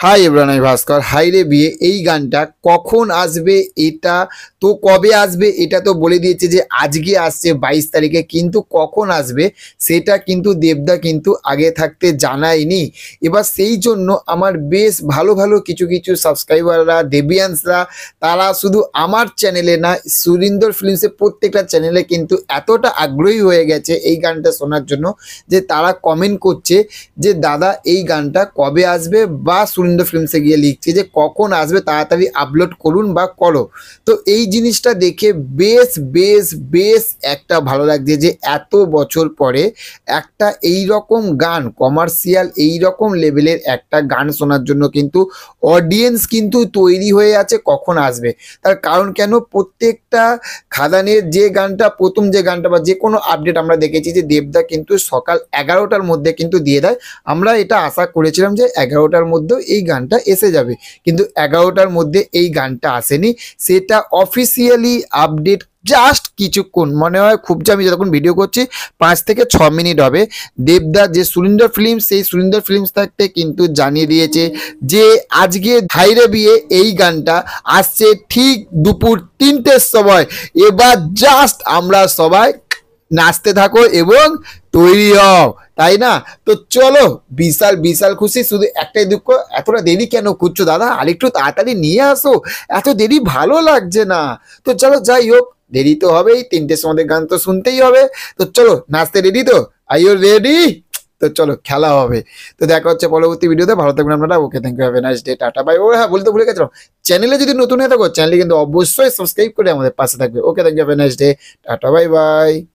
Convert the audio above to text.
Hi everyone, আমি ভাস্কর। High রে বিয়ে এই গানটা কখন আসবে, এটা তো কবে আসবে এটা তো বলে দিয়েছে যে আজকে আসছে 22 তারিখে, কিন্তু কখন আসবে সেটা কিন্তু দেবদা কিন্তু আগে থাকতে জানায়নি। এবার সেই জন্য আমার বেশ ভালো ভালো কিছু কিছু সাবস্ক্রাইবাররা, দেবিয়ান্সরা, তারা শুধু আমার চ্যানেলে না, সুরিন্দর ফিল্মসের প্রত্যেকটা চ্যানেলে কিন্তু এতটা আগ্রহী হয়ে গেছে এই গানটা শোনার জন্য যে তারা কমেন্ট করছে যে দাদা এই গানটা কবে আসবে, বা সুরিন্দর ফিল্মসে গিয়ে লিখছে যে কখন আসবে, তাড়াতাড়ি আপলোড করুন বা করো। তো এই জিনিসটা দেখে বেশ বেশ বেশ একটা ভালো লাগছে যে এত বছর পরে একটা এই রকম গান, কমার্শিয়াল এই রকম লেভেলের একটা গান শোনার জন্য কিন্তু অডিয়েন্স কিন্তু তৈরি হয়ে আছে কখন আসবে। তার কারণ কেন, প্রত্যেকটা খাদানের যে গানটা, প্রথম যে গানটা বা যে কোনো আপডেট আমরা দেখেছি যে দেবদা কিন্তু সকাল 11টার মধ্যে কিন্তু দিয়ে দেয়। আমরা এটা আশা করেছিলাম যে 11টার মধ্যে এই গানটা এসে যাবে, কিন্তু 11টার মধ্যে এই গানটা আসেনি। সেটা অফিসিয়ালি আপডেট জাস্ট কিছুক্ষণ, মনে হয় খুব যে আমি যতক্ষণ ভিডিও করছি 5 থেকে 6 মিনিট হবে, দেবদা যে সুরিন্দর ফিল্মস, সেই সুরিন্দর ফিল্মস থাকতে কিন্তু জানিয়ে দিয়েছে যে আজকে হাইরে বিয়ে এই গানটা আসছে ঠিক দুপুর 3টের সময়। এবার জাস্ট আমরা সবাই নাচতে থাকো এবং তৈরি হও, তাই না? তো চলো, বিশাল বিশাল খুশি। শুধু একটাই দুঃখ, এতটা দেরি কেন করছো দাদা, আরেকটু তাড়াতাড়ি নিয়ে আসো, এত দেরি ভালো লাগছে না। তো চলো, যাই হোক, দেরি তো হবেই, 3টের সময় গান তো শুনতেই হবে। তো চলো, নাচতে রেডি তো? Are you ready? তো চলো, খেলা হবে। তো দেখা হচ্ছে পরবর্তী ভিডিওতে। ভালো থাকবেন আপনারা। Okay, thank you, have a nice day, tata bye. ও হ্যাঁ, বলতে ভুলে গেছিলাম, চ্যানেলে যদি নতুন হয়ে থাকো চ্যানেলে কিন্তু অবশ্যই সাবস্ক্রাইব করে আমাদের পাশে থাকবে। Okay, thank you, have a nice day, tata bye by.